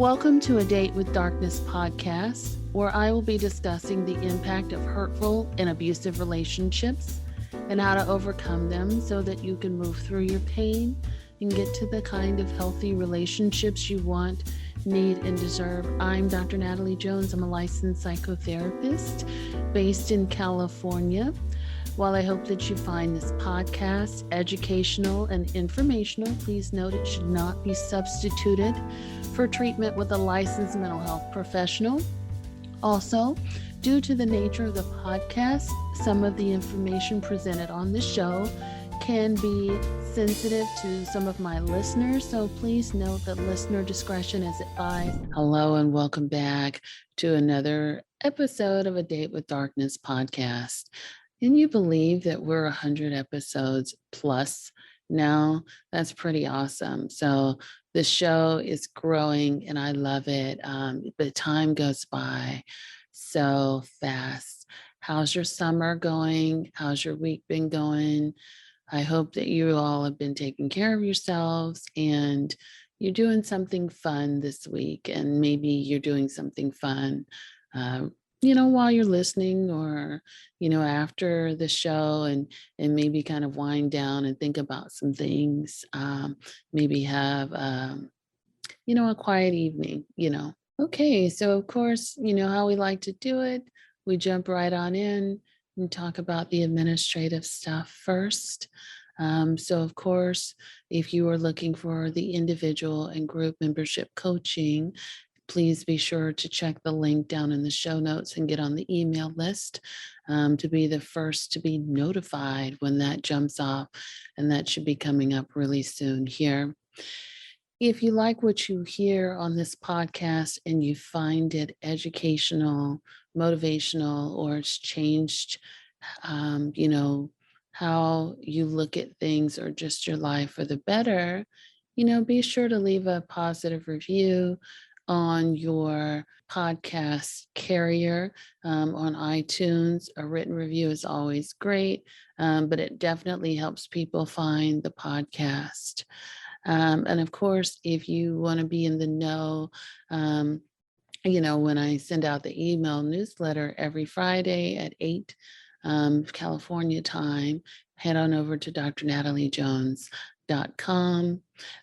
Welcome to A Date with Darkness podcast, where I will be discussing the impact of hurtful and abusive relationships and how to overcome them so that you can move through your pain and get to the kind of healthy relationships you want, need, and deserve. I'm Dr. Natalie Jones. I'm a licensed psychotherapist based in California. While I hope that you find this podcast educational and informational, please note it should not be substituted for treatment with a licensed mental health professional. Also, due to the nature of the podcast, some of the information presented on this show can be sensitive to some of my listeners, so please note that listener discretion is advised. Hello and welcome back to another episode of A Date with Darkness podcast. Can you believe that we're 100 episodes plus now? That's pretty awesome. So the show is growing and I love it. But time goes by so fast. How's your summer going? How's your week been going? I hope that you all have been taking care of yourselves and you're doing something fun this week. And maybe you're doing something fun while you're listening or, after the show and maybe kind of wind down and think about some things, maybe have, a quiet evening, Okay, so of course, how we like to do it. We jump right on in and talk about the administrative stuff first. So of course, if you are looking for the individual and group membership coaching, please be sure to check the link down in the show notes and get on the email list to be the first to be notified when that jumps off. And that should be coming up really soon here. If you like what you hear on this podcast and you find it educational, motivational, or it's changed, how you look at things or just your life for the better, be sure to leave a positive review on your podcast carrier on iTunes. A written review is always great, but it definitely helps people find the podcast. And of course, if you want to be in the know, when I send out the email newsletter every Friday at 8 California time, head on over to drnataliejones.com.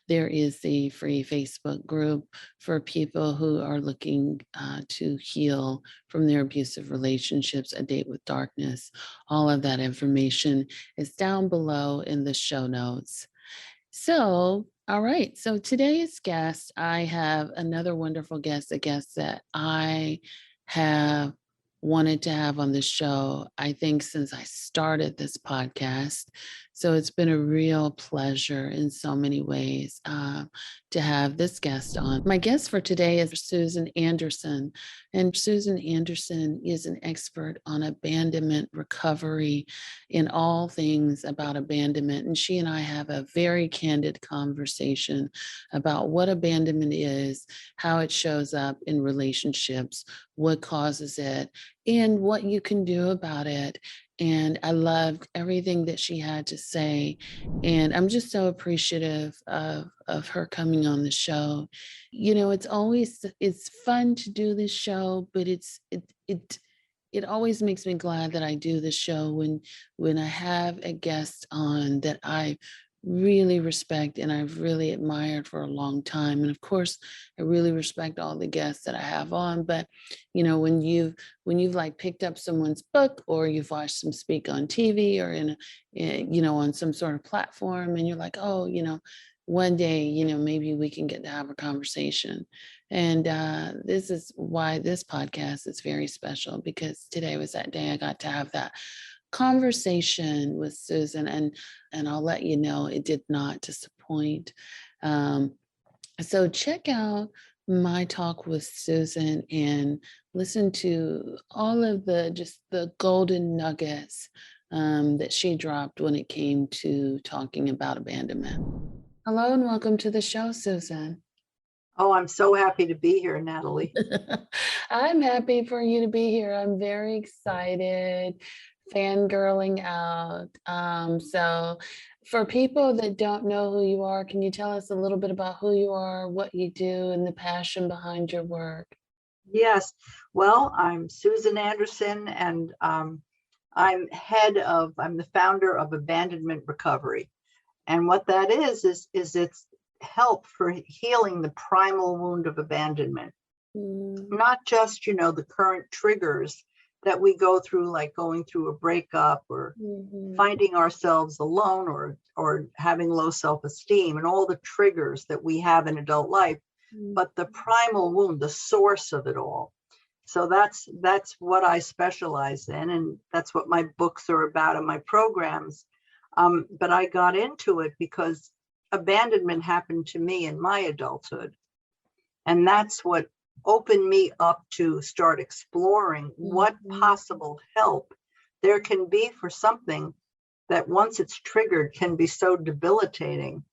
There is a free Facebook group for people who are looking to heal from their abusive relationships, A Date with Darkness. All of that information is down below in the show notes. So, all right. So today's guest, I have another wonderful guest, a guest that I have wanted to have on the show, I think, since I started this podcast. So it's been a real pleasure in so many ways to have this guest on. My guest for today is Susan Anderson. And Susan Anderson is an expert on abandonment recovery in all things about abandonment. And she and I have a very candid conversation about what abandonment is, how it shows up in relationships, what causes it, and what you can do about it. And I loved everything that she had to say. And I'm just so appreciative of her coming on the show. It's fun to do this show, but it always makes me glad that I do this show when I have a guest on that I really respect and I've really admired for a long time. And of course, I really respect all the guests that I have on. But when you've like picked up someone's book or you've watched them speak on TV or on some sort of platform, and you're like, oh, one day, maybe we can get to have a conversation. And this is why this podcast is very special, because today was that day I got to have that conversation with Susan, and I'll let you know it did not disappoint. So check out my talk with Susan and listen to all of the golden nuggets that she dropped when it came to talking about abandonment. Hello and welcome to the show, Susan. Oh, I'm so happy to be here, Natalie. I'm happy for you to be here. I'm very excited, fangirling out. So For people that don't know who you are, can you tell us a little bit about who you are, what you do, and the passion behind your work? Yes. Well, I'm Susan Anderson, and I'm the founder of Abandonment Recovery. And what that is it's help for healing the primal wound of abandonment. Not just, the current triggers that we go through, like going through a breakup or finding ourselves alone or having low self-esteem and all the triggers that we have in adult life, but the primal wound, the source of it all. So that's what I specialize in, and that's what my books are about and my programs. But I got into it because abandonment happened to me in my adulthood. And that's what opened me up to start exploring what possible help there can be for something that once it's triggered can be so debilitating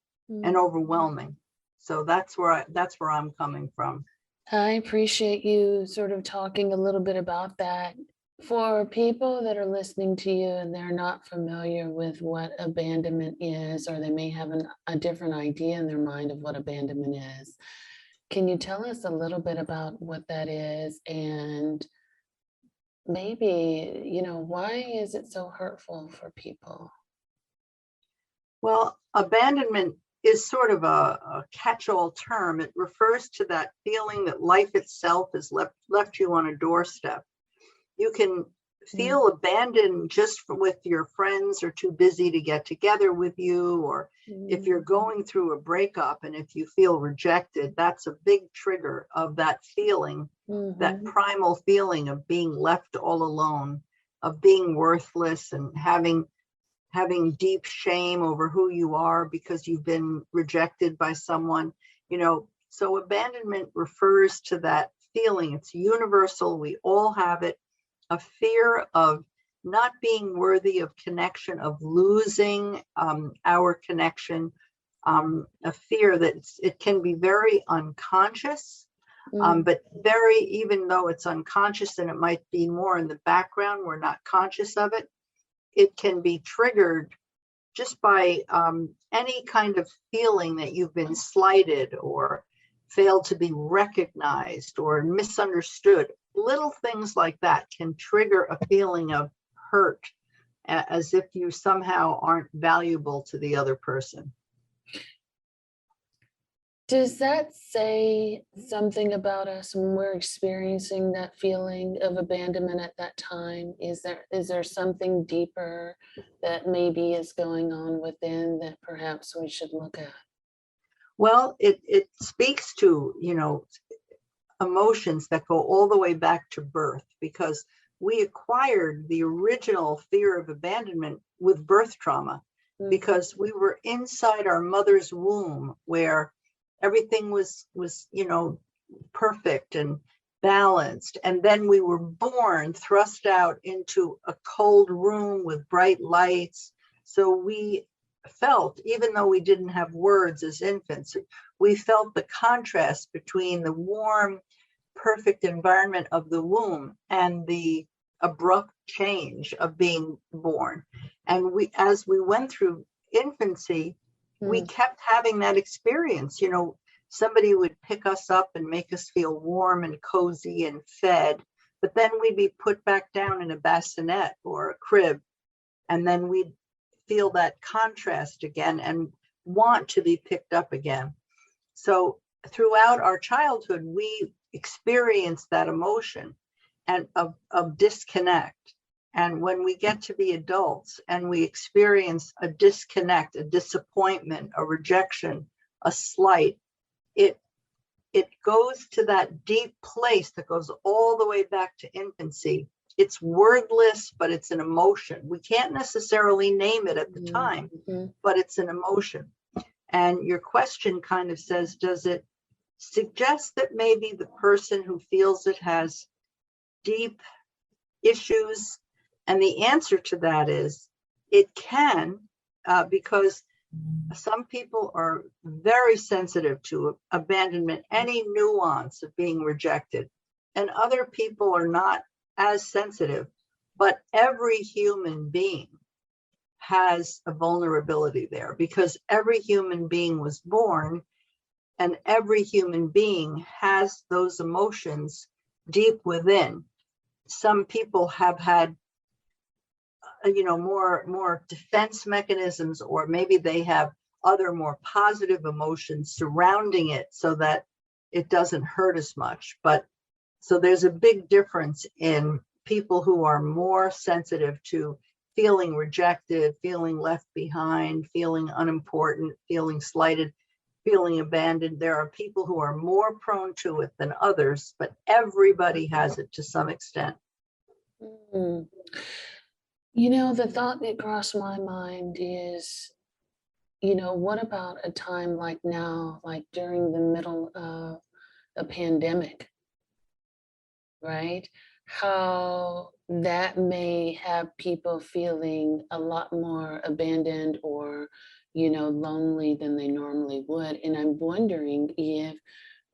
and overwhelming. So that's where I'm coming from. I appreciate you sort of talking a little bit about that. For people that are listening to you and they're not familiar with what abandonment is, or they may have a different idea in their mind of what abandonment is, can you tell us a little bit about what that is, and maybe, why is it so hurtful for people? Well, abandonment is sort of a catch-all term. It refers to that feeling that life itself has left you on a doorstep. You can feel abandoned just with your friends are too busy to get together with you, or if you're going through a breakup and if you feel rejected, that's a big trigger of that feeling, that primal feeling of being left all alone, of being worthless and having deep shame over who you are because you've been rejected by someone. So abandonment refers to that feeling. It's universal. We all have it. A fear of not being worthy of connection, of losing our connection, a fear that it can be very unconscious, but even though it's unconscious and it might be more in the background, we're not conscious of it, it can be triggered just by any kind of feeling that you've been slighted or failed to be recognized or misunderstood. Little things like that can trigger a feeling of hurt, as if you somehow aren't valuable to the other person. Does that say something about us when we're experiencing that feeling of abandonment at that time? Is there something deeper that maybe is going on within that perhaps we should look at? Well, it speaks to, emotions that go all the way back to birth, because we acquired the original fear of abandonment with birth trauma, because we were inside our mother's womb where everything was perfect and balanced, and then we were born, thrust out into a cold room with bright lights. So we felt, even though we didn't have words as infants, we felt the contrast between the warm, perfect environment of the womb and the abrupt change of being born. And as we went through infancy, we kept having that experience. Somebody would pick us up and make us feel warm and cozy and fed, but then we'd be put back down in a bassinet or a crib, and then we'd feel that contrast again and want to be picked up again. So throughout our childhood, we experienced that emotion and of disconnect. And when we get to be adults and we experience a disconnect, a disappointment, a rejection, a slight, it goes to that deep place that goes all the way back to infancy. It's wordless, but it's an emotion. We can't necessarily name it at the time, but it's an emotion. And your question kind of says, does it suggest that maybe the person who feels it has deep issues? And the answer to that is it can, because some people are very sensitive to abandonment, any nuance of being rejected, and other people are not as sensitive. But every human being has a vulnerability there, because every human being was born and every human being has those emotions deep within. Some people have had more defense mechanisms, or maybe they have other more positive emotions surrounding it so that it doesn't hurt as much. But so there's a big difference in people who are more sensitive to feeling rejected, feeling left behind, feeling unimportant, feeling slighted, feeling abandoned. There are people who are more prone to it than others, but everybody has it to some extent. Mm. The thought that crossed my mind is, what about a time like now, like during the middle of a pandemic, right? How that may have people feeling a lot more abandoned or, lonely than they normally would. And I'm wondering if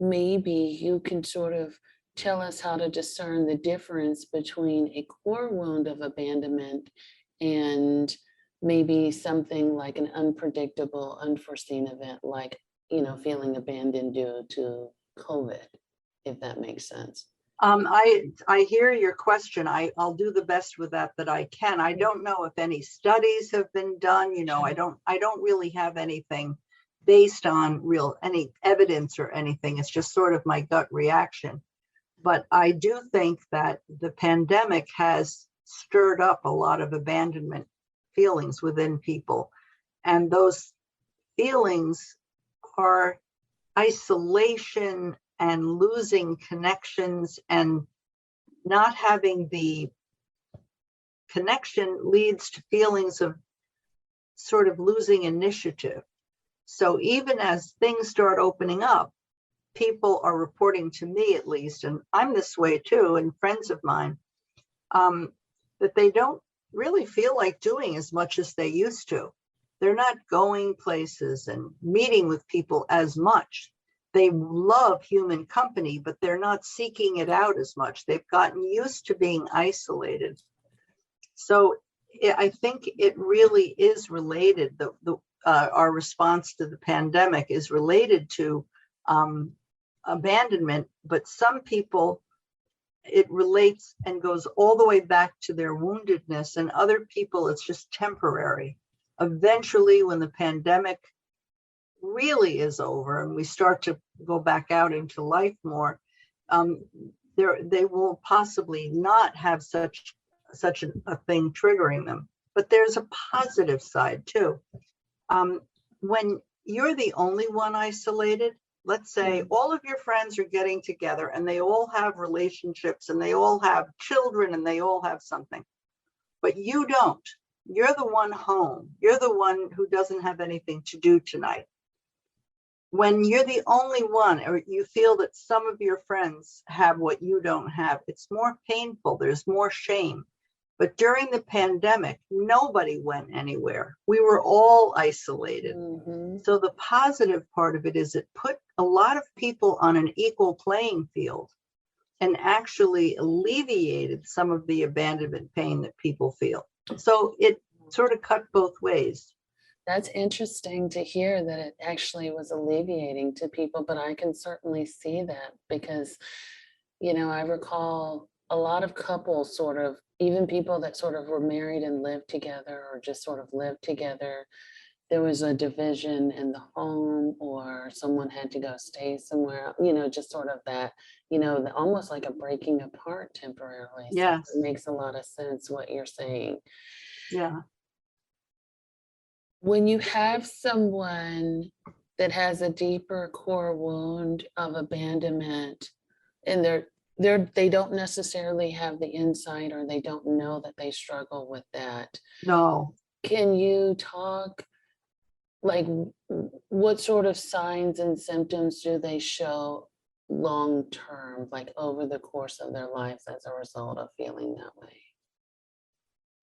maybe you can sort of tell us how to discern the difference between a core wound of abandonment and maybe something like an unpredictable, unforeseen event, like, feeling abandoned due to COVID, if that makes sense. I hear your question. I'll do the best with that I can. I don't know if any studies have been done. I don't really have anything based on any evidence or anything. It's just sort of my gut reaction. But I do think that the pandemic has stirred up a lot of abandonment feelings within people. And those feelings are isolation and losing connections, and not having the connection leads to feelings of sort of losing initiative. So even as things start opening up, people are reporting to me, at least, and I'm this way too, and friends of mine, that they don't really feel like doing as much as they used to. They're not going places and meeting with people as much. They love human company, but they're not seeking it out as much. They've gotten used to being isolated. So I think it really is related. Our response to the pandemic is related to abandonment, but some people, it relates and goes all the way back to their woundedness, and other people, it's just temporary. Eventually, when the pandemic really is over and we start to go back out into life more, they will possibly not have such a thing triggering them. But there's a positive side too. When you're the only one isolated, let's say all of your friends are getting together and they all have relationships and they all have children and they all have something, but you don't. You're the one home. You're the one who doesn't have anything to do tonight. When you're the only one, or you feel that some of your friends have what you don't have, it's more painful. There's more shame. But during the pandemic, nobody went anywhere. We were all isolated. Mm-hmm. So the positive part of it is it put a lot of people on an equal playing field and actually alleviated some of the abandonment pain that people feel. So it sort of cut both ways. That's interesting to hear that it actually was alleviating to people, but I can certainly see that because, I recall a lot of couples sort of, even people that sort of were married and lived together or just sort of lived together, there was a division in the home or someone had to go stay somewhere, just sort of that, almost like a breaking apart temporarily. Yes. So it makes a lot of sense what you're saying. Yeah. When you have someone that has a deeper core wound of abandonment and they don't necessarily have the insight or they don't know that they struggle with that. No. Can you talk, like, what sort of signs and symptoms do they show long term, like over the course of their lives as a result of feeling that way?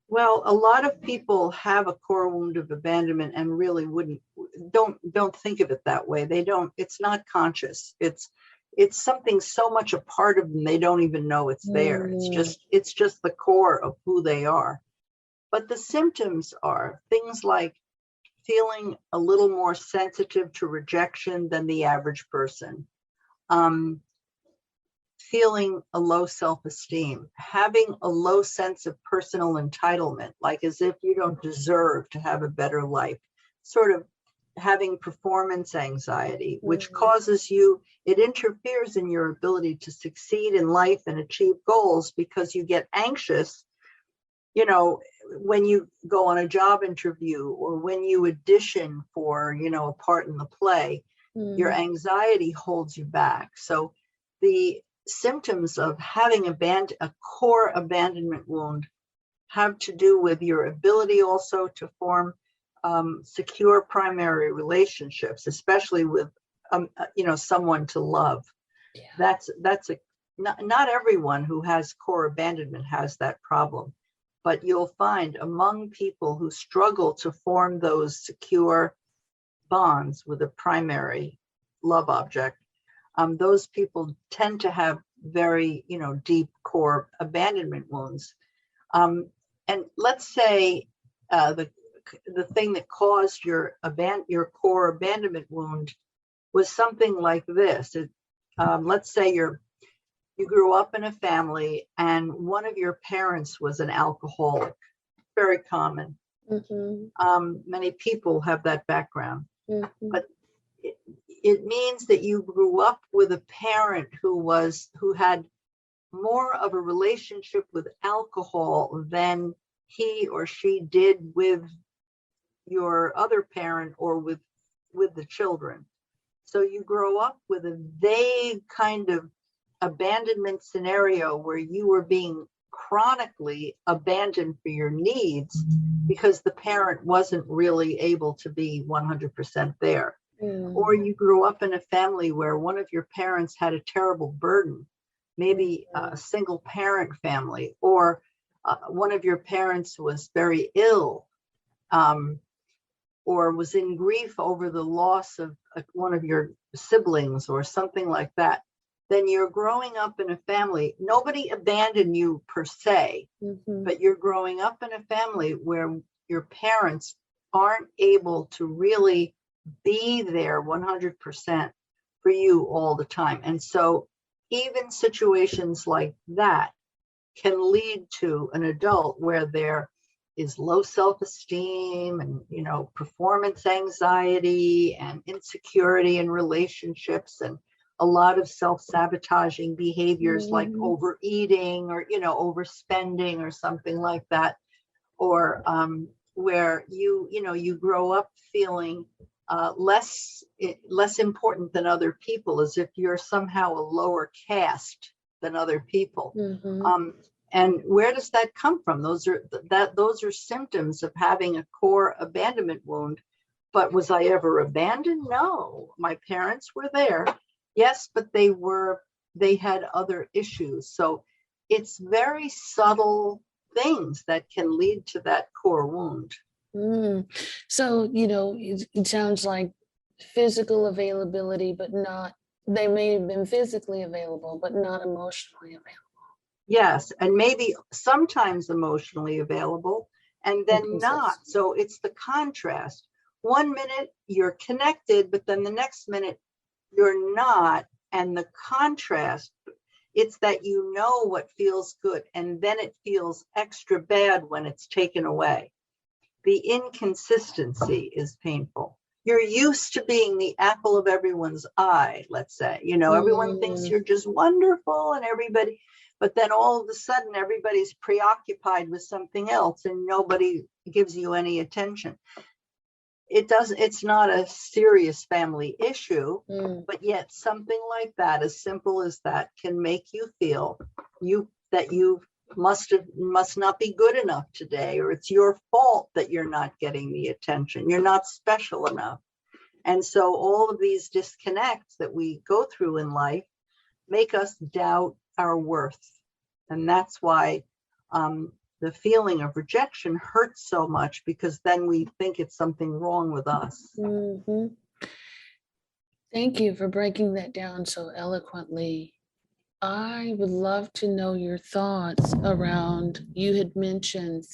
Well, a lot of people have a core wound of abandonment and really don't think of it that way. They don't, it's not conscious. It's something so much a part of them, they don't even know it's there. It's just the core of who they are. But the symptoms are things like feeling a little more sensitive to rejection than the average person, feeling a low self-esteem, having a low sense of personal entitlement, like as if you don't deserve to have a better life, sort of having performance anxiety, which causes you, it interferes in your ability to succeed in life and achieve goals because you get anxious, you know, when you go on a job interview or when you audition for, you know, a part in the play, your anxiety holds you back. So the symptoms of having a core abandonment wound have to do with your ability also to form secure primary relationships, especially with you know, someone to love. Yeah. That's a not everyone who has core abandonment has that problem, but you'll find among people who struggle to form those secure bonds with a primary love object, those people tend to have very, you know, deep core abandonment wounds. And let's say the thing that caused your core abandonment wound was something like this. Let's say you grew up in a family and one of your parents was an alcoholic. Very common. Many people have that background, but it means that you grew up with a parent who had more of a relationship with alcohol than he or she did with your other parent or with the children. So you grow up with a vague kind of abandonment scenario where you were being chronically abandoned for your needs because the parent wasn't really able to be 100% there. Or you grew up in a family where one of your parents had a terrible burden, maybe a single parent family, or one of your parents was very ill, or was in grief over the loss of one of your siblings or something like that. Then you're growing up in a family, nobody abandoned you per se, but you're growing up in a family where your parents aren't able to really be there 100% for you all the time. And so even situations like that can lead to an adult where there is low self-esteem and, you know, performance anxiety and insecurity in relationships and a lot of self-sabotaging behaviors like overeating or, you know, overspending or something like that, or where you grow up feeling less important than other people, as if you're somehow a lower caste than other people. And where does that come from? Those are symptoms of having a core abandonment wound. But was I ever abandoned? No, my parents were there. Yes, but they had other issues. So it's very subtle things that can lead to that core wound. So, you know, it sounds like physical availability, but not, they may have been physically available, but not emotionally available. Yes, and maybe sometimes emotionally available and then not. So it's the contrast. 1 minute you're connected, but then the next minute you're not. And the contrast, it's that you know what feels good and then it feels extra bad when it's taken away. The inconsistency is painful. You're used to being the apple of everyone's eye, let's say. You know, everyone thinks you're just wonderful and everybody, but then all of a sudden everybody's preoccupied with something else and nobody gives you any attention. It's not a serious family issue, but yet something like that, as simple as that, can make you feel that you must not be good enough today, or it's your fault that you're not getting the attention. You're not special enough. And so all of these disconnects that we go through in life make us doubt our worth. And that's why the feeling of rejection hurts so much, because then we think it's something wrong with us. Thank you for breaking that down so eloquently. I would love to know your thoughts around, you had mentioned,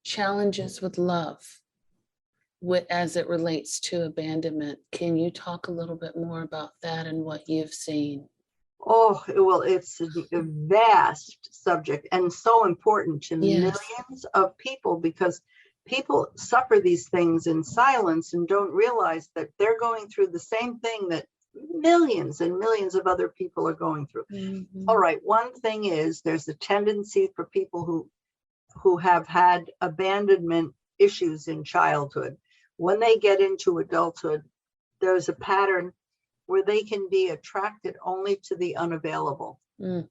challenges with love as it relates to abandonment. Can you talk a little bit more about that and what you've seen? Oh, well, it's a vast subject and so important to Yes. millions of people, because people suffer these things in silence and don't realize that they're going through the same thing that millions and millions of other people are going through. All Mhm. right, one thing is there's a tendency for people who have had abandonment issues in childhood. When they get into adulthood, there's a pattern where they can be attracted only to the unavailable. Mm.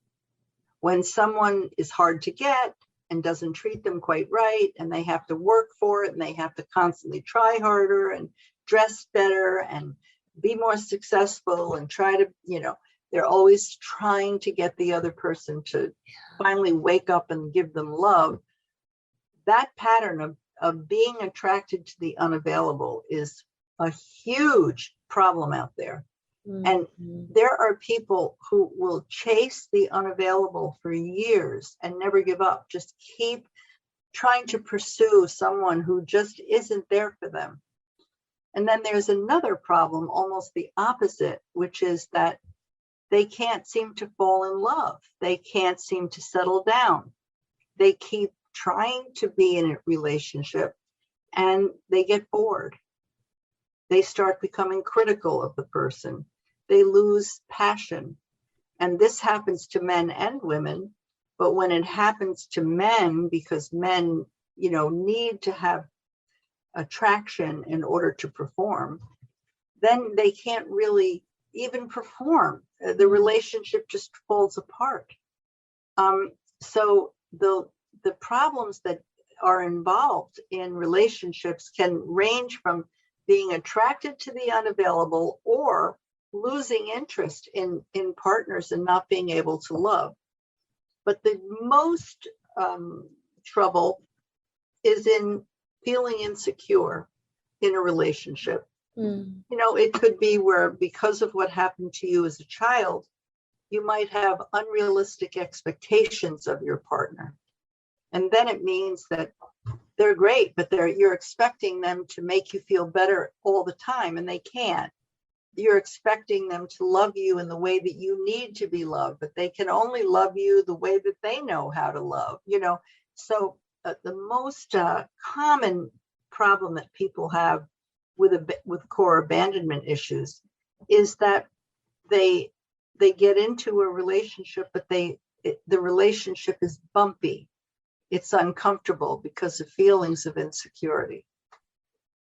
When someone is hard to get and doesn't treat them quite right, and they have to work for it, and they have to constantly try harder and dress better and be more successful and try to, they're always trying to get the other person to finally wake up and give them love. That pattern of being attracted to the unavailable is a huge problem out there. And Mhm. there are people who will chase the unavailable for years and never give up, just keep trying to pursue someone who just isn't there for them. And then there's another problem, almost the opposite, which is that they can't seem to fall in love. They can't seem to settle down. They keep trying to be in a relationship and they get bored. They start becoming critical of the person. They lose passion. And this happens to men and women. But when it happens to men, because men, need to have attraction in order to perform, then they can't really even perform. The relationship just falls apart. So the problems that are involved in relationships can range from being attracted to the unavailable or losing interest in partners and not being able to love. But the most trouble is in feeling insecure in a relationship. Mm. It could be where, because of what happened to you as a child, you might have unrealistic expectations of your partner. And then it means that they're great, but you're expecting them to make you feel better all the time, and they can't. You're expecting them to love you in the way that you need to be loved, but they can only love you the way that they know how to love. So the most common problem that people have with core abandonment issues is that they get into a relationship, but the relationship is bumpy. It's uncomfortable because of feelings of insecurity.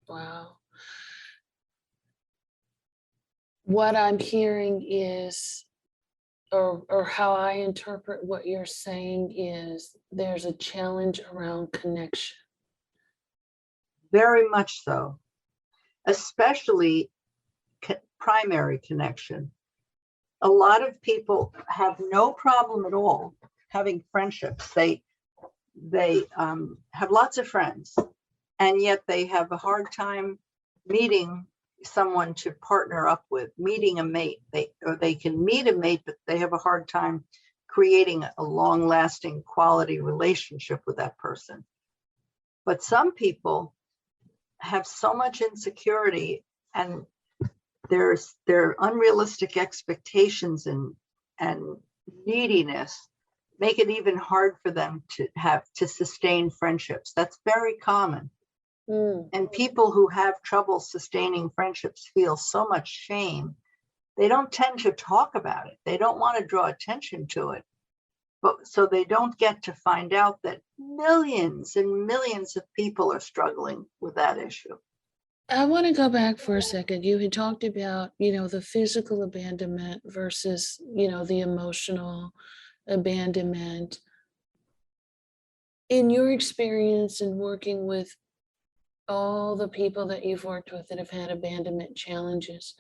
Wow. What I'm hearing is, or how I interpret what you're saying is, there's a challenge around connection. Very much so, especially primary connection. A lot of people have no problem at all having friendships. They have lots of friends, and yet they have a hard time meeting someone to partner up with, meeting a mate. They can meet a mate, but they have a hard time creating a long-lasting quality relationship with that person. But some people have so much insecurity, and their unrealistic expectations and neediness make it even hard for them to sustain friendships. That's very common. Mm. And people who have trouble sustaining friendships feel so much shame. They don't tend to talk about it. They don't want to draw attention to it. But so they don't get to find out that millions and millions of people are struggling with that issue. I want to go back for a second. You had talked about, the physical abandonment versus, the emotional abandonment. In your experience in working with all the people that you've worked with that have had abandonment challenges,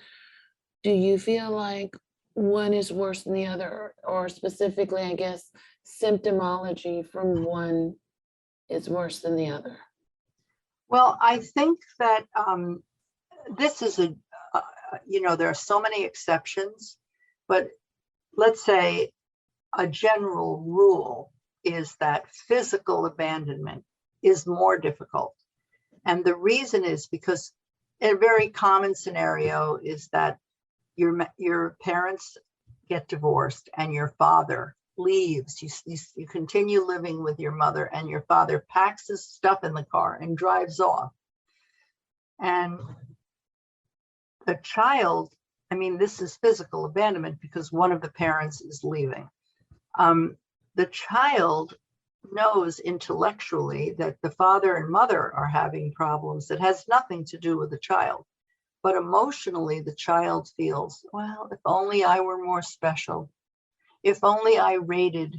do you feel like one is worse than the other, or specifically, I guess, symptomology from one is worse than the other? Well, I think that this is there are so many exceptions, but let's say a general rule is that physical abandonment is more difficult. And the reason is because a very common scenario is that your parents get divorced and your father leaves. You continue living with your mother, and your father packs his stuff in the car and drives off. And the child, I mean, this is physical abandonment because one of the parents is leaving. The child knows intellectually that the father and mother are having problems that has nothing to do with the child. But emotionally, the child feels, well, if only I were more special. If only I rated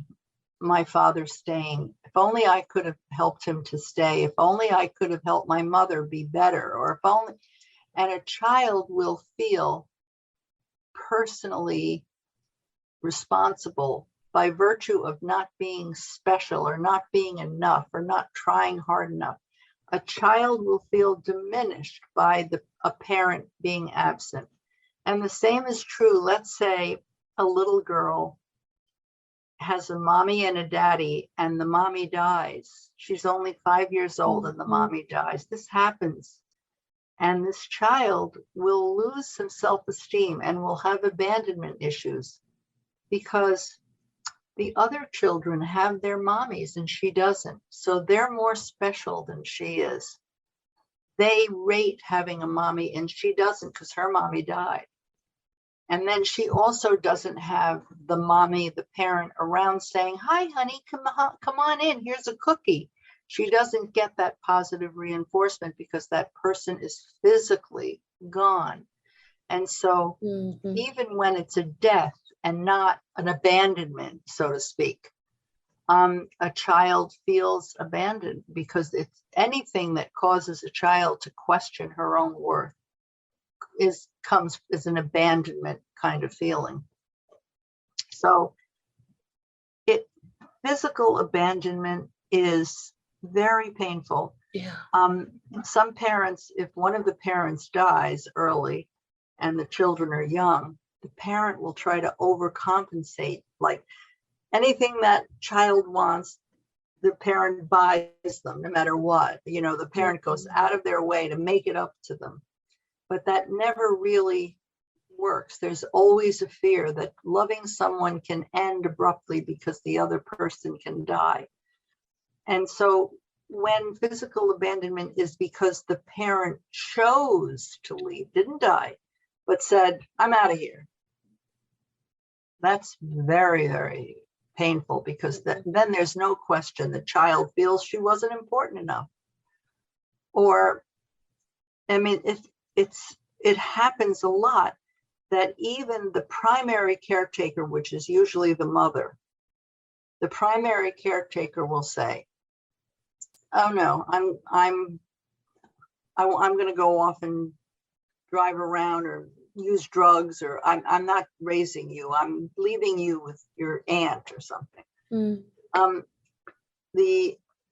my father staying. If only I could have helped him to stay. If only I could have helped my mother be better. Or if only, and a child will feel personally responsible by virtue of not being special or not being enough or not trying hard enough. A child will feel diminished by a parent being absent. And the same is true. Let's say a little girl has a mommy and a daddy, and the mommy dies. She's only 5 years old and the mommy dies. This happens. And this child will lose some self-esteem and will have abandonment issues because the other children have their mommies and she doesn't. So they're more special than she is. They rate having a mommy and she doesn't because her mommy died. And then she also doesn't have the mommy, the parent around saying, hi, honey, come on in, here's a cookie. She doesn't get that positive reinforcement because that person is physically gone. And so even when it's a death and not an abandonment, so to speak, a child feels abandoned because it's anything that causes a child to question her own worth comes as an abandonment kind of feeling. So physical abandonment is very painful. Yeah. Some parents, if one of the parents dies early and the children are young, the parent will try to overcompensate. Like anything that child wants, the parent buys them no matter what. You know, the parent goes out of their way to make it up to them. But that never really works. There's always a fear that loving someone can end abruptly because the other person can die. And so when physical abandonment is because the parent chose to leave, didn't die, but said, I'm out of here. That's very, very painful because then there's no question the child feels she wasn't important enough. Or, I mean, it happens a lot that even the primary caretaker, which is usually the mother, the primary caretaker will say, oh no, I'm going to go off and drive around or use drugs, or I'm not raising you. I'm leaving you with your aunt or something.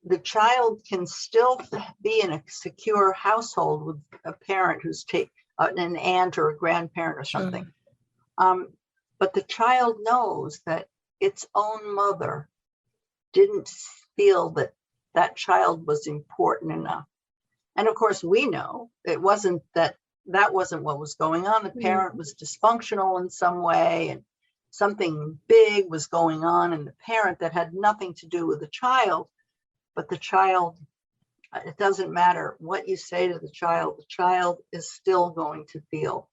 The child can still be in a secure household with a parent who's an aunt or a grandparent or something. But the child knows that its own mother didn't feel that that child was important enough. And of course, we know it wasn't that wasn't what was going on. The parent was dysfunctional in some way, and something big was going on in the parent that had nothing to do with the child. But the child, it doesn't matter what you say to the child is still going to feel,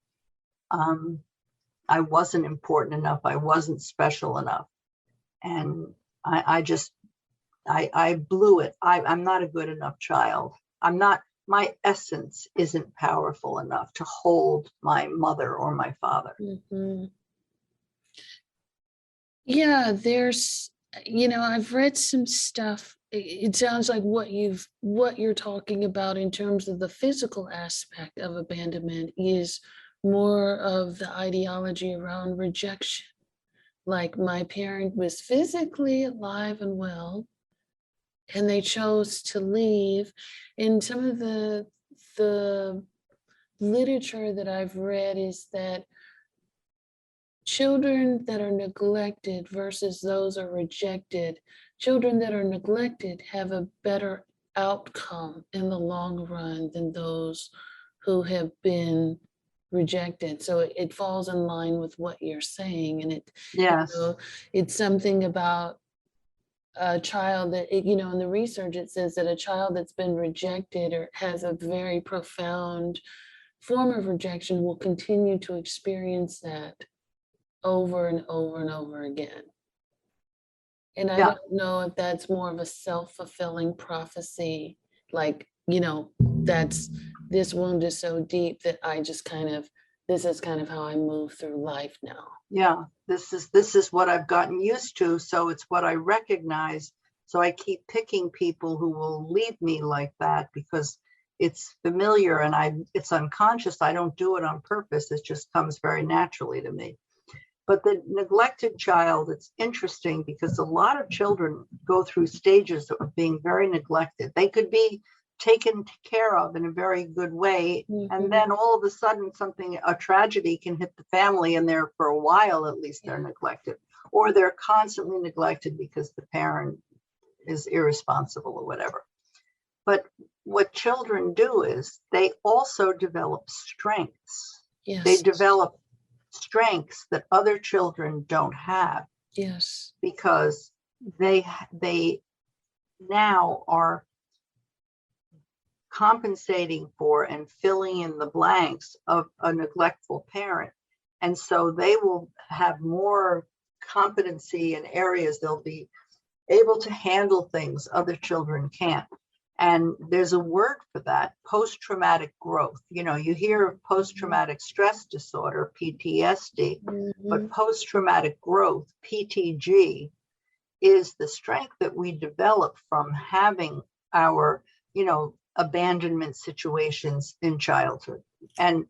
I wasn't important enough. I wasn't special enough. And I blew it. I'm not a good enough child. My essence isn't powerful enough to hold my mother or my father. Yeah, there's, I've read some stuff. It sounds like what you're talking about in terms of the physical aspect of abandonment is more of the ideology around rejection. Like my parent was physically alive and well, and they chose to leave. And some of the literature that I've read is that children that are neglected versus those are rejected, children that are neglected have a better outcome in the long run than those who have been rejected. So it falls in line with what you're saying. And Yes. it's something about a child that, in the research, it says that a child that's been rejected or has a very profound form of rejection will continue to experience that over and over and over again. And I Yeah. don't know if that's more of a self-fulfilling prophecy, like, that's this wound is so deep that this is kind of how I move through life now. Yeah. This is what I've gotten used to. So it's what I recognize. So I keep picking people who will leave me like that because it's familiar and it's unconscious. I don't do it on purpose. It just comes very naturally to me. But the neglected child, it's interesting because a lot of children go through stages of being very neglected. They could be taken care of in a very good way. And then all of a sudden a tragedy can hit the family, and they're, for a while at least, they're neglected. Or they're constantly neglected because the parent is irresponsible or whatever. But what children do is they also develop strengths. Yes. They develop strengths that other children don't have. Yes. Because they now are compensating for and filling in the blanks of a neglectful parent. And so they will have more competency in areas. They'll be able to handle things other children can't. And there's a word for that, post-traumatic growth. You hear of post-traumatic stress disorder, PTSD, but post-traumatic growth, PTG, is the strength that we develop from having our, abandonment situations in childhood. And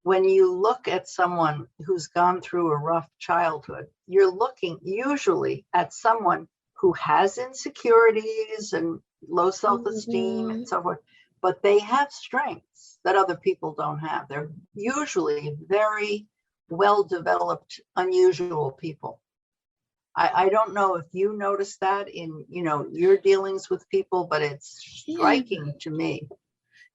when you look at someone who's gone through a rough childhood, you're looking usually at someone who has insecurities and low self-esteem and so forth, but they have strengths that other people don't have. They're usually very well-developed, unusual people. I don't know if you notice that in, your dealings with people, but it's striking to me.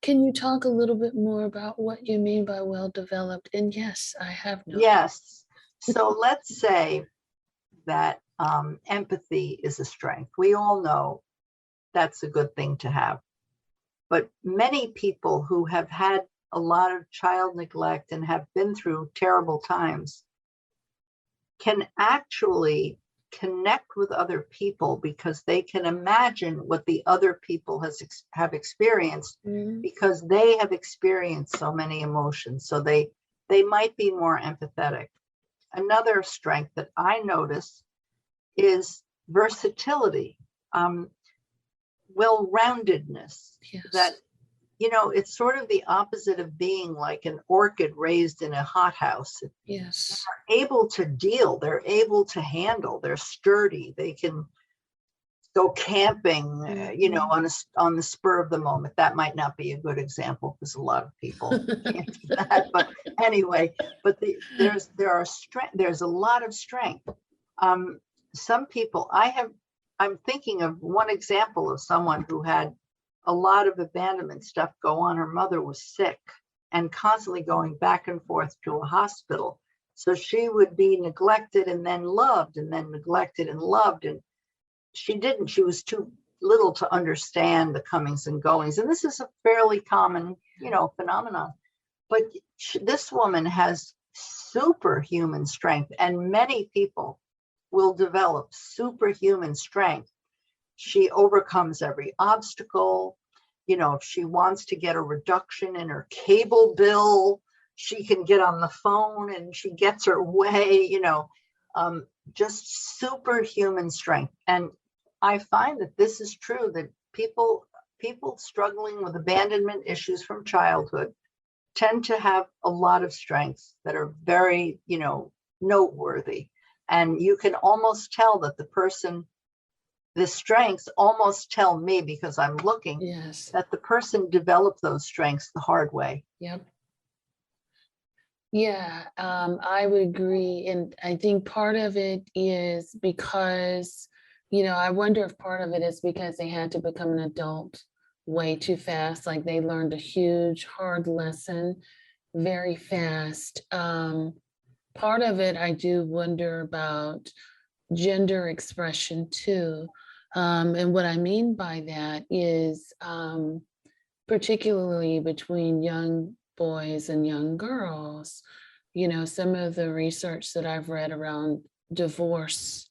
Can you talk a little bit more about what you mean by well-developed? And yes, I have noticed. Yes. So let's say that empathy is a strength. We all know that's a good thing to have. But many people who have had a lot of child neglect and have been through terrible times can actually connect with other people because they can imagine what the other people have experienced because they have experienced so many emotions. So they might be more empathetic. Another strength that I notice is versatility, well-roundedness. Yes. That, it's sort of the opposite of being like an orchid raised in a hothouse. Yes. They're able to deal, they're able to handle, they're sturdy, they can go camping, on the spur of the moment. That might not be a good example because a lot of people can't do that. But anyway, there's a lot of strength. Some people, I'm thinking of one example of someone who had a lot of abandonment stuff go on. Her mother was sick and constantly going back and forth to a hospital. So she would be neglected and then loved, and then neglected and loved. And she was too little to understand the comings and goings. And this is a fairly common, phenomenon. But this woman has superhuman strength, and many people will develop superhuman strength. She overcomes every obstacle. If she wants to get a reduction in her cable bill, she can get on the phone and she gets her way, just superhuman strength. And I find that this is true, that people struggling with abandonment issues from childhood tend to have a lot of strengths that are very, noteworthy. And you can almost tell that the strengths almost tell me, because I'm looking, Yes. that the person developed those strengths the hard way. Yep. Yeah, I would agree. And I think part of it is because, I wonder if part of it is because they had to become an adult way too fast. Like they learned a huge, hard lesson very fast. Part of it, I do wonder about gender expression too. And what I mean by that is, particularly between young boys and young girls, some of the research that I've read around divorce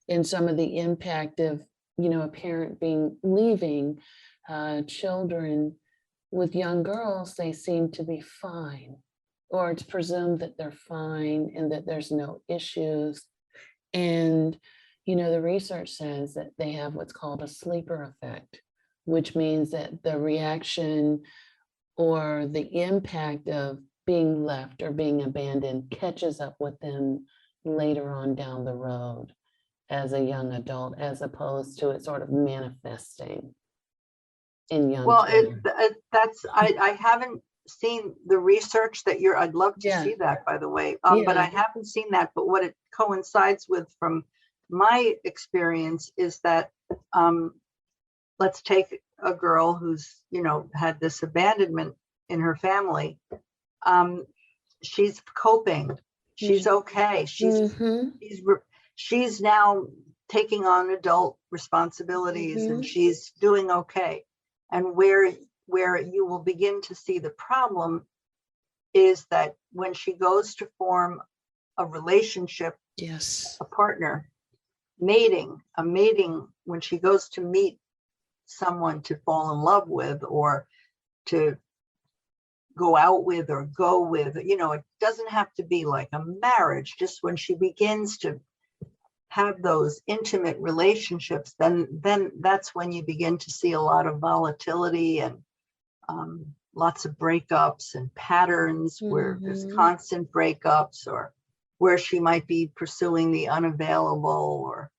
and some of the impact of, a parent leaving children with young girls, they seem to be fine, or it's presumed that they're fine and that there's no issues. And, the research says that they have what's called a sleeper effect, which means that the reaction or the impact of being left or being abandoned catches up with them later on down the road as a young adult, as opposed to it sort of manifesting in young Well, children. I haven't seen the research that I'd love to Yeah. see that, by the way. But I haven't seen that. But what it coincides with from my experience is that, let's take a girl who's, had this abandonment in her family. She's coping. She's okay. She's now taking on adult responsibilities, and she's doing okay. And where you will begin to see the problem is that when she goes to form a relationship, Yes. a partner, a mating, when she goes to meet someone to fall in love with or to go out with or go with, it doesn't have to be like a marriage. Just when she begins to have those intimate relationships, then that's when you begin to see a lot of volatility and lots of breakups and patterns where there's constant breakups, or where she might be pursuing the unavailable, or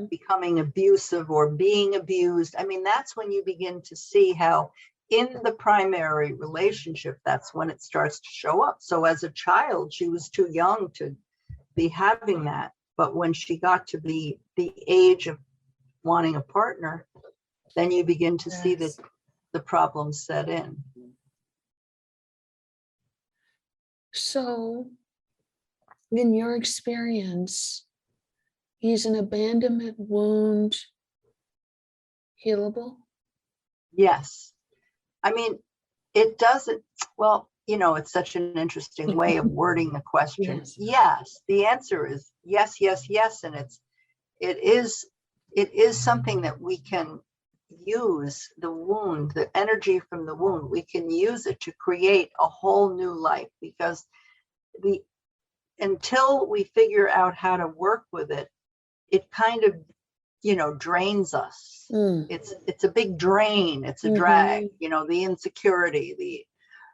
becoming abusive or being abused. I mean, that's when you begin to see how in the primary relationship, that's when it starts to show up. So as a child, she was too young to be having that. But when she got to be the age of wanting a partner, then you begin to see that the problems set in. So, in your experience, is an abandonment wound healable? Yes. I mean, it doesn't, well, it's such an interesting way of wording the question. Yes. The answer is yes, yes, yes. And it is something that we can use. The wound, the energy from the wound, we can use it to create a whole new life, because until we figure out how to work with it, it kind of, drains us. It's a big drain. It's a drag, the insecurity,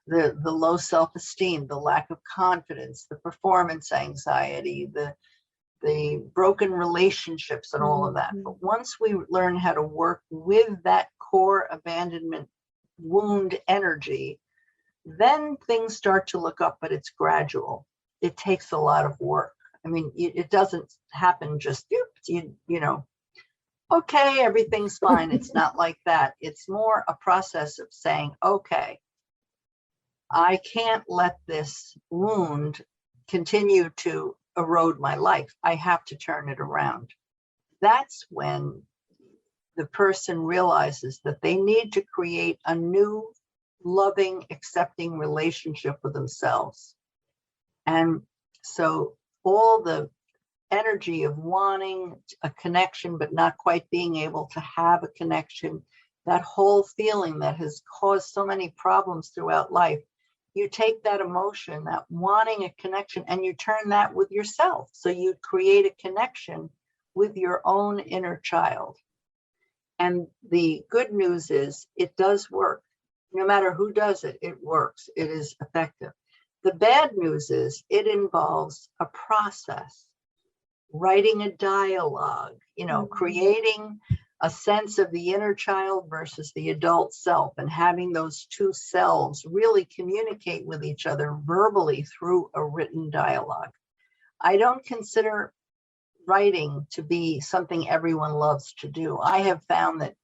the low self-esteem, the lack of confidence, the performance anxiety, the broken relationships, and all of that. But once we learn how to work with that core abandonment wound energy, then things start to look up, but it's gradual. It takes a lot of work. I mean, it doesn't happen just, okay, everything's fine. It's not like that. It's more a process of saying, okay, I can't let this wound continue to erode my life. I have to turn it around. That's when the person realizes that they need to create a new, loving, accepting relationship with themselves. And so all the energy of wanting a connection, but not quite being able to have a connection, that whole feeling that has caused so many problems throughout life, you take that emotion, that wanting a connection, and you turn that with yourself. So you create a connection with your own inner child. And the good news is it does work. No matter who does it, it works. It is effective. The bad news is it involves a process, writing a dialogue, creating a sense of the inner child versus the adult self, and having those two selves really communicate with each other verbally through a written dialogue. I don't consider writing to be something everyone loves to do. I have found that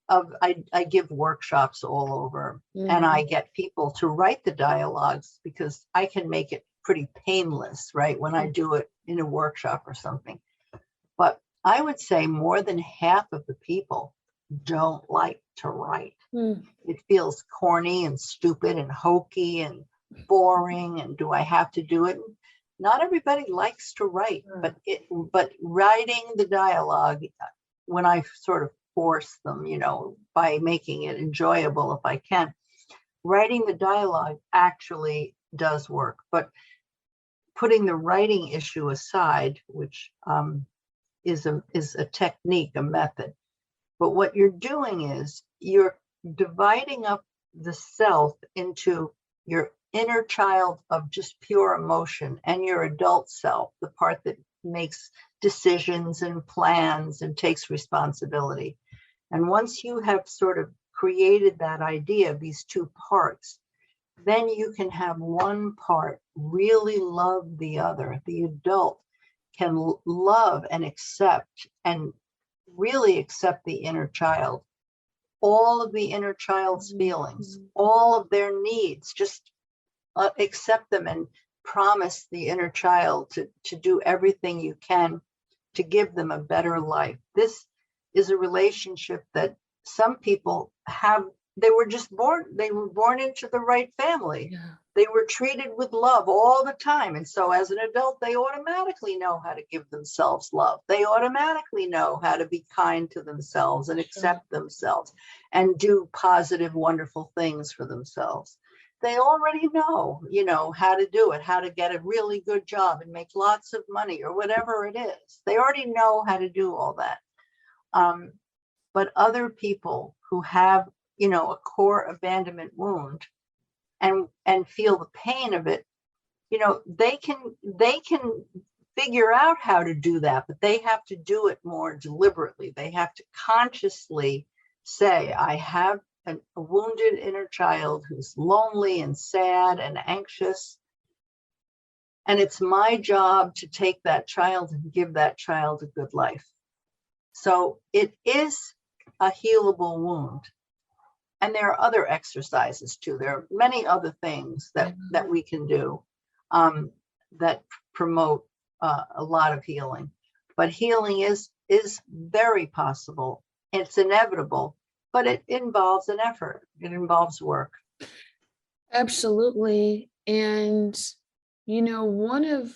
I give workshops all over, and I get people to write the dialogues because I can make it pretty painless, right? When I do it in a workshop or something. But I would say more than half of the people don't like to write. It feels corny and stupid and hokey and boring. And do I have to do it? Not everybody likes to write, but writing the dialogue, when I sort of force them, by making it enjoyable if I can, writing the dialogue actually does work. But putting the writing issue aside, which is a technique, a method. But what you're doing is you're dividing up the self into your inner child of just pure emotion and your adult self, the part that makes decisions and plans and takes responsibility. And once you have sort of created that idea of these two parts, then you can have one part really love the other. The adult can love and accept and really accept the inner child, all of the inner child's feelings, all of their needs, just accept them and promise the inner child to do everything you can to give them a better life. This is a relationship that some people have. They were born into the right family. Yeah. They were treated with love all the time. And so as an adult, they automatically know how to give themselves love. They automatically know how to be kind to themselves and accept themselves and do positive, wonderful things for themselves. They already know, how to do it, how to get a really good job and make lots of money or whatever it is. They already know how to do all that. But other people who have, a core abandonment wound and feel the pain of it, they can figure out how to do that, but they have to do it more deliberately. They have to consciously say, I have a wounded inner child who's lonely and sad and anxious. And it's my job to take that child and give that child a good life. So it is a healable wound. And there are other exercises too. There are many other things that we can do that promote a lot of healing. But healing is very possible. It's inevitable, but it involves an effort. It involves work. Absolutely. And one of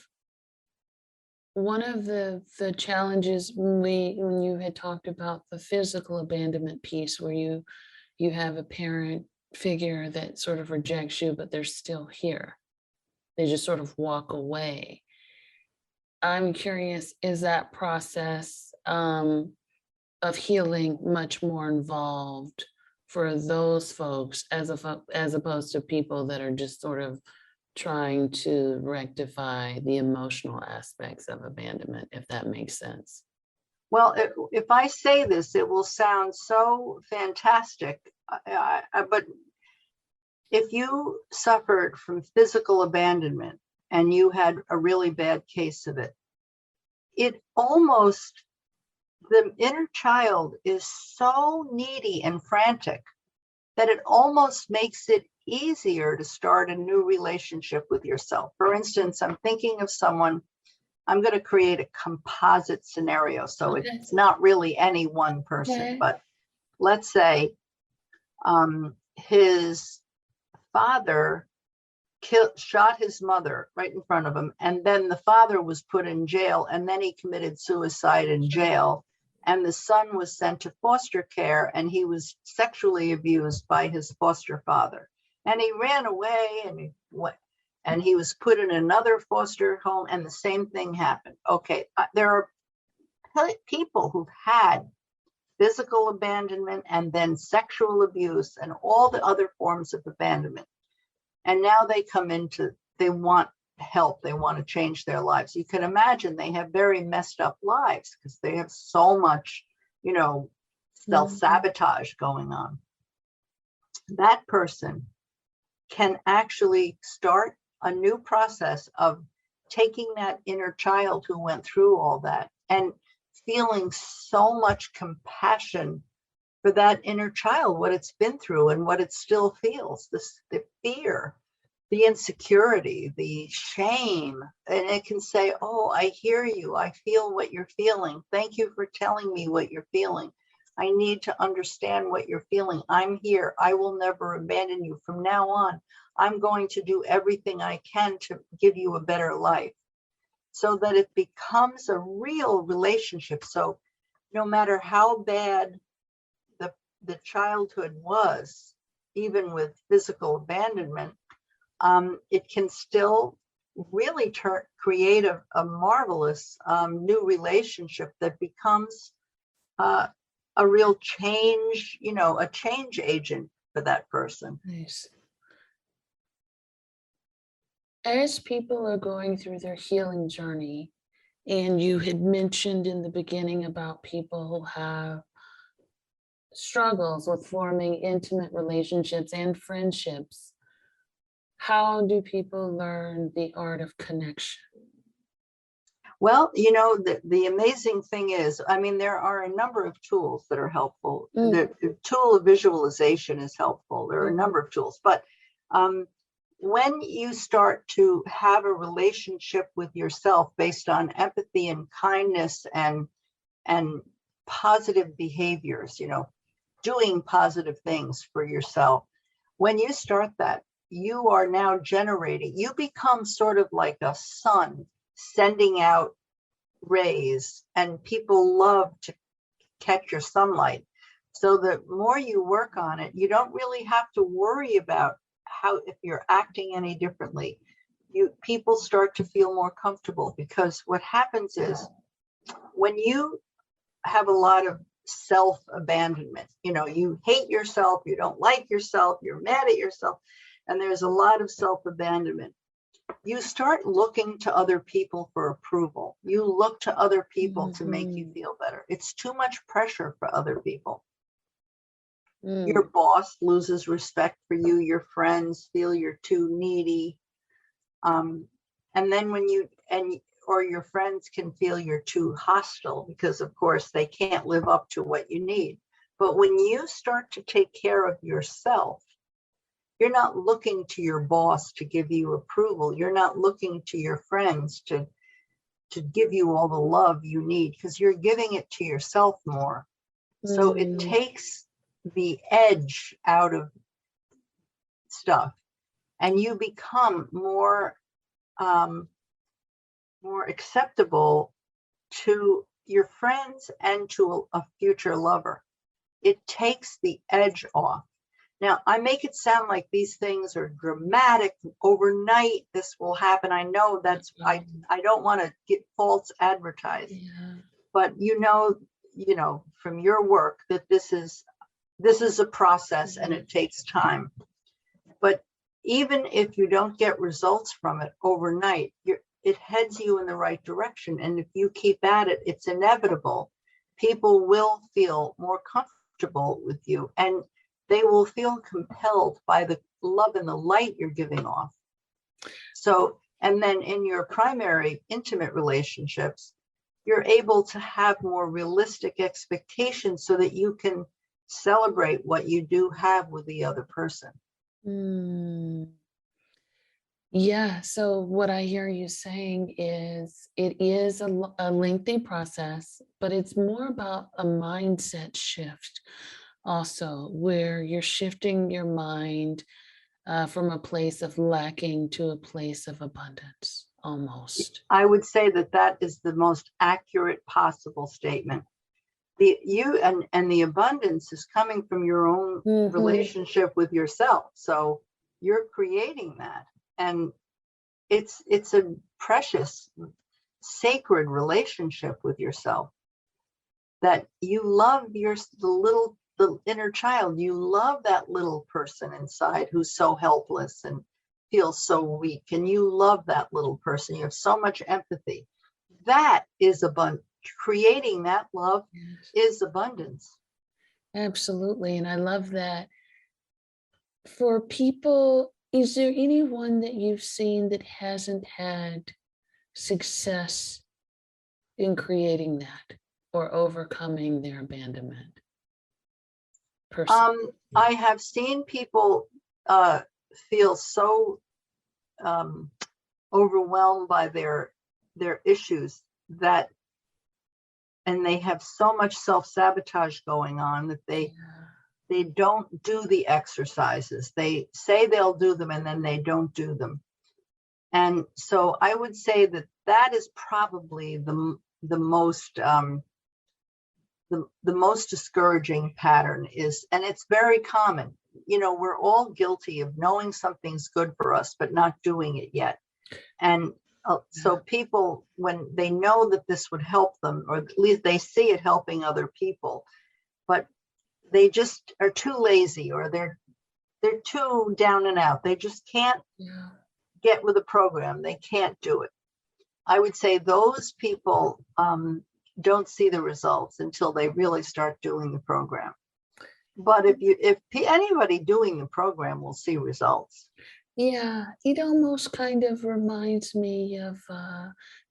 the challenges when you had talked about the physical abandonment piece, where you have a parent figure that sort of rejects you, but they're still here. They just sort of walk away. I'm curious, is that process of healing much more involved for those folks as opposed to people that are just sort of trying to rectify the emotional aspects of abandonment, if that makes sense? Well, if I say this, it will sound so fantastic, but if you suffered from physical abandonment and you had a really bad case of it, the inner child is so needy and frantic that it almost makes it easier to start a new relationship with yourself. For instance, I'm thinking of someone. I'm going to create a composite scenario. So it's not really any one person, but let's say his father shot his mother right in front of him. And then the father was put in jail, and then he committed suicide in jail. And the son was sent to foster care, and he was sexually abused by his foster father. And he ran away and he was put in another foster home, and the same thing happened. Okay, there are people who've had physical abandonment and then sexual abuse and all the other forms of abandonment. And now they want help. They want to change their lives. You can imagine they have very messed up lives because they have so much, self-sabotage going on. That person can actually start a new process of taking that inner child who went through all that and feeling so much compassion for that inner child, what it's been through and what it still feels, the fear, the insecurity, the shame. And it can say, oh, I hear you. I feel what you're feeling. Thank you for telling me what you're feeling. I need to understand what you're feeling. I'm here. I will never abandon you. From now on, I'm going to do everything I can to give you a better life, so that it becomes a real relationship. So no matter how bad the childhood was, even with physical abandonment, it can still really create a marvelous new relationship that becomes a real change, a change agent for that person. Nice. As people are going through their healing journey, and you had mentioned in the beginning about people who have struggles with forming intimate relationships and friendships, how do people learn the art of connection? Well, the amazing thing is, there are a number of tools that are helpful. The tool of visualization is helpful. There are a number of tools, but when you start to have a relationship with yourself based on empathy and kindness and positive behaviors, doing positive things for yourself, when you start that, you are now you become sort of like a sun sending out rays, and people love to catch your sunlight. So the more you work on it, you don't really have to worry about if you're acting any differently. People start to feel more comfortable, because what happens is, when you have a lot of self-abandonment, you hate yourself, you don't like yourself, you're mad at yourself, and there's a lot of self-abandonment, you start looking to other people for approval. You look to other people to make you feel better. It's too much pressure for other people. Your boss loses respect for you. Your friends feel you're too needy. And then or your friends can feel you're too hostile, because of course they can't live up to what you need. But when you start to take care of yourself, you're not looking to your boss to give you approval. You're not looking to your friends to give you all the love you need, because you're giving it to yourself more. So it takes the edge out of stuff, and you become more acceptable to your friends and to a future lover. It takes the edge off. Now, I make it sound like these things are dramatic. Overnight, this will happen. I know I don't want to get false advertising, but from your work that this is a process and it takes time. But even if you don't get results from it overnight, it heads you in the right direction. And if you keep at it, it's inevitable. People will feel more comfortable with you, and they will feel compelled by the love and the light you're giving off. So, and then in your primary intimate relationships, you're able to have more realistic expectations so that you can celebrate what you do have with the other person. Yeah. So what I hear you saying is it is a lengthy process, but it's more about a mindset shift also, where you're shifting your mind from a place of lacking to a place of abundance, almost. I would say that is the most accurate possible statement. The abundance is coming from your own relationship with yourself. So you're creating that. And it's a precious, sacred relationship with yourself, that you love the inner child. You love that little person inside who's so helpless and feels so weak. And you love that little person. You have so much empathy. That is abundance. Creating that love is abundance. Absolutely. And I love that. For people, is there anyone that you've seen that hasn't had success in creating that or overcoming their abandonment person? I have seen people feel so overwhelmed by their issues that, and they have so much self-sabotage going on that they don't do the exercises. They say they'll do them and then they don't do them. And so I would say that that is probably the most the most discouraging pattern is, and it's very common. You know, we're all guilty of knowing something's good for us, but not doing it yet. And so people, when they know that this would help them, or at least they see it helping other people, but they just are too lazy, or they're too down and out. They just can't get with a program. They can't do it. I would say those people don't see the results until they really start doing the program. But if anybody doing the program will see results. Yeah, it almost kind of reminds me of,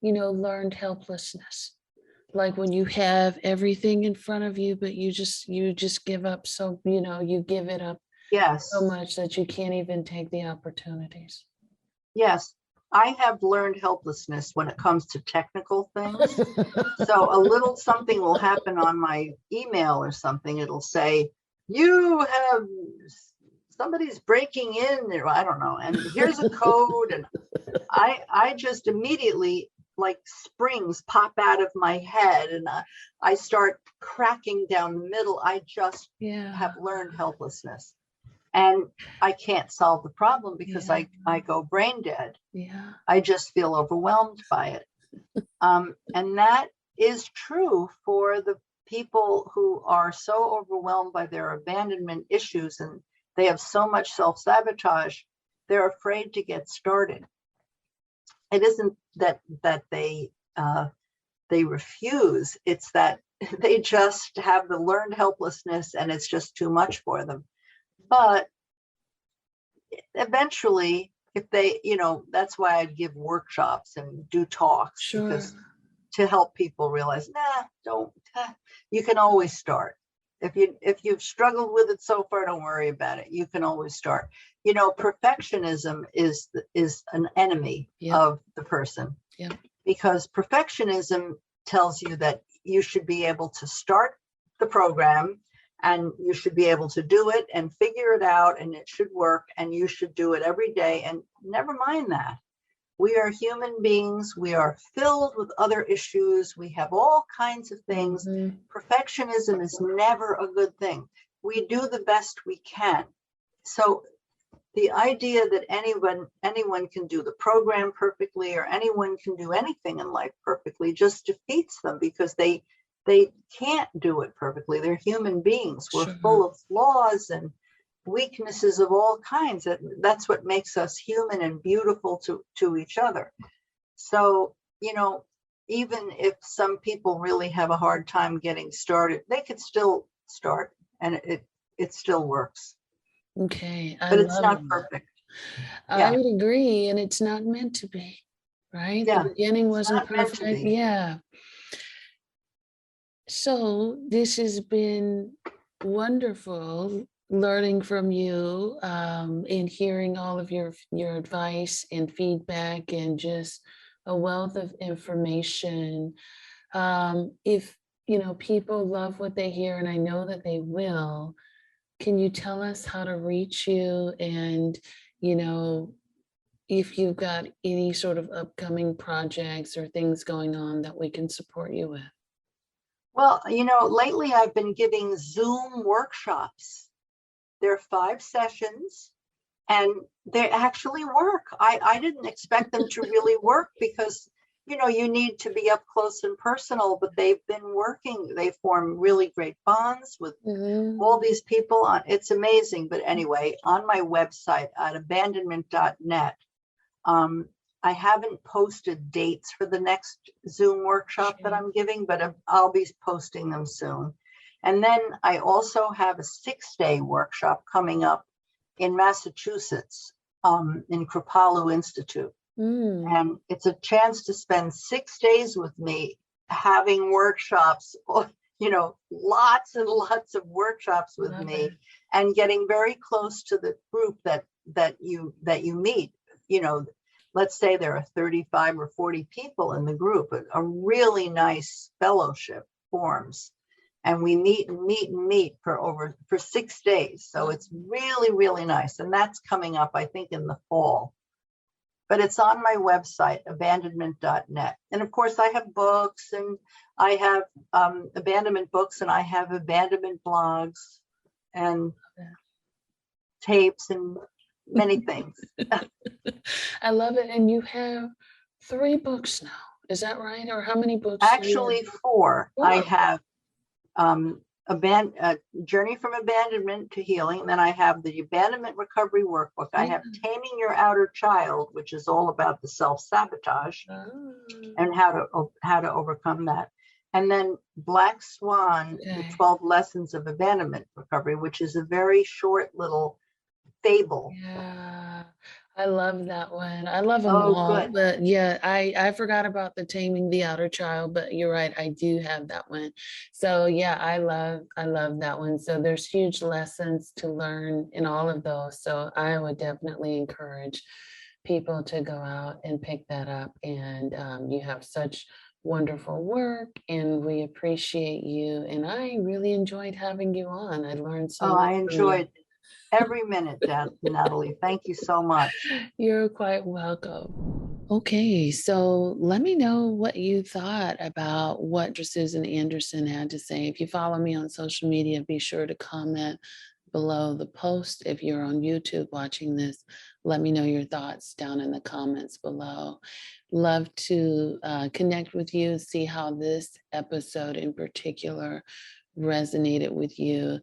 learned helplessness. Like when you have everything in front of you, but you just give up. So, you give it up Yes. so much that you can't even take the opportunities. Yes. I have learned helplessness when it comes to technical things. So a little something will happen on my email or something. It'll say, somebody's breaking in there. I don't know. And here's a code. And I just immediately, like springs pop out of my head and I start cracking down the middle. I just have learned helplessness. And I can't solve the problem because I go brain dead. Yeah. I just feel overwhelmed by it. And that is true for the people who are so overwhelmed by their abandonment issues and they have so much self-sabotage, they're afraid to get started. It isn't that they refuse, it's that they just have the learned helplessness and it's just too much for them. But eventually, if they, that's why I'd give workshops and do talks, because to help people realize, you can always start. If you've struggled with it so far, don't worry about it. You can always start. Perfectionism is an enemy of the person, because perfectionism tells you that you should be able to start the program and you should be able to do it and figure it out and it should work and you should do it every day. And never mind that. We are human beings. We are filled with other issues. We have all kinds of things. Mm-hmm. Perfectionism is never a good thing. We do the best we can. So the idea that anyone can do the program perfectly or anyone can do anything in life perfectly just defeats them, because they can't do it perfectly. They're human beings. We're full of flaws and weaknesses of all kinds. That's what makes us human and beautiful to each other. So, even if some people really have a hard time getting started, they could still start and it still works. Okay. But it's not perfect. I would agree. And it's not meant to be, right? Yeah. The beginning wasn't perfect. Yeah. So this has been wonderful learning from you and hearing all of your advice and feedback and just a wealth of information. If people love what they hear, and I know that they will, can you tell us how to reach you, and if you've got any sort of upcoming projects or things going on that we can support you with? Well, lately I've been giving Zoom workshops. They're 5 sessions and they actually work. I didn't expect them to really work because, you need to be up close and personal, but they've been working. They form really great bonds with all these people. It's amazing. But anyway, on my website at abandonment.net, I haven't posted dates for the next Zoom workshop that I'm giving, but I'll be posting them soon. And then I also have a 6-day workshop coming up in Massachusetts, in Kripalu Institute. And it's a chance to spend 6 days with me having workshops, lots and lots of workshops with me, and getting very close to the group that you meet. Let's say there are 35 or 40 people in the group. A really nice fellowship forms, and we meet and meet and meet for 6 days. So it's really, really nice. And that's coming up, I think, in the fall. But it's on my website, abandonment.net. And of course, I have books, and I have abandonment books, and I have abandonment blogs and tapes and many things. I love it. And you have 3 books now. Is that right? Or how many books? Actually, 4. I have Journey from Abandonment to Healing. And then I have the Abandonment Recovery Workbook. I have Taming Your Outer Child, which is all about the self-sabotage and how to overcome that. And then Black Swan, the 12 Lessons of Abandonment Recovery, which is a very short little fable. Yeah, I love that one. I love them all. Good. But yeah, I forgot about the Taming the Outer Child, but you're right, I do have that one. So yeah, I love that one. So there's huge lessons to learn in all of those. So I would definitely encourage people to go out and pick that up. And you have such wonderful work, and we appreciate you. And I really enjoyed having you on. I learned so much. I enjoyed every minute, Natalie. Thank you so much. You're quite welcome. Okay, so let me know what you thought about what Susan Anderson had to say. If you follow me on social media, be sure to comment below the post. If you're on YouTube watching this, let me know your thoughts down in the comments below. Love to connect with you, see how this episode in particular resonated with you.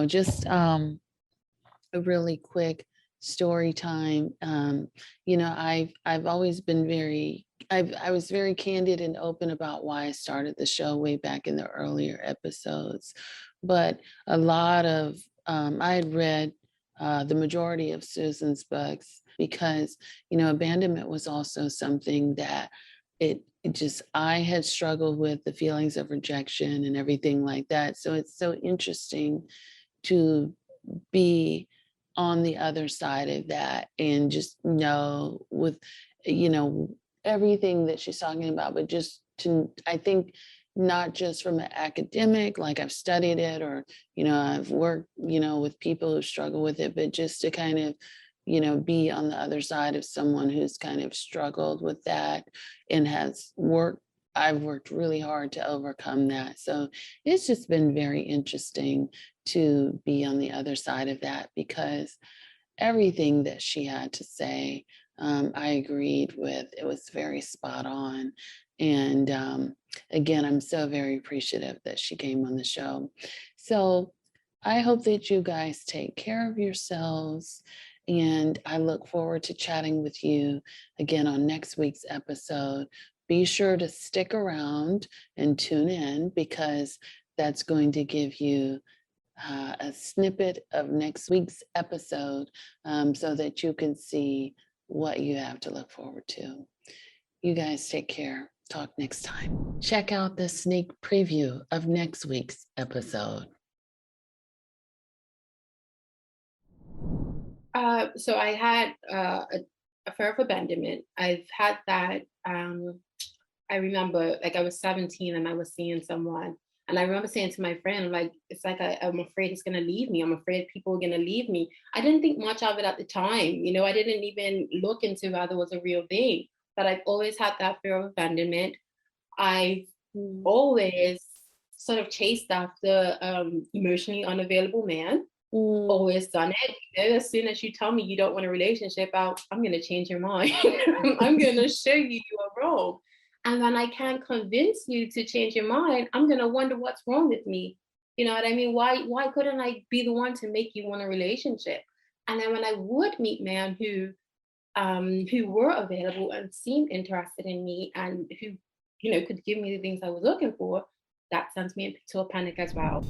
Just a really quick story time. I've always been I was very candid and open about why I started the show way back in the earlier episodes, but a lot of I had read the majority of Susan's books because abandonment was also something that I had struggled with, the feelings of rejection and everything like that. So it's so interesting to be on the other side of that and just know with everything that she's talking about, but I think not just from an academic, like I've studied it or I've worked with people who struggle with it, but just to kind of be on the other side of someone who's kind of struggled with that and I've worked really hard to overcome that. So it's just been very interesting to be on the other side of that, because everything that she had to say, I agreed with. It was very spot on. And again, I'm so very appreciative that she came on the show. So I hope that you guys take care of yourselves. And I look forward to chatting with you again on next week's episode. Be sure to stick around and tune in, because that's going to give you a snippet of next week's episode so that you can see what you have to look forward to. You guys take care. Talk next time. Check out the sneak preview of next week's episode. So I had a fear of abandonment. I've had that. I remember, like, I was 17 and I was seeing someone, and I remember saying to my friend, like, it's like I'm afraid he's gonna leave me. I'm afraid people are gonna leave me. I didn't think much of it at the time. I didn't even look into whether it was a real thing. But I've always had that fear of abandonment. I've always sort of chased after emotionally unavailable man. Always done it. As soon as you tell me you don't want a relationship, I'm going to change your mind. I'm going to show you are wrong. And when I can't convince you to change your mind, I'm going to wonder what's wrong with me. You know what I mean? Why couldn't I be the one to make you want a relationship? And then when I would meet men who were available and seemed interested in me and who, could give me the things I was looking for, that sends me into a panic as well.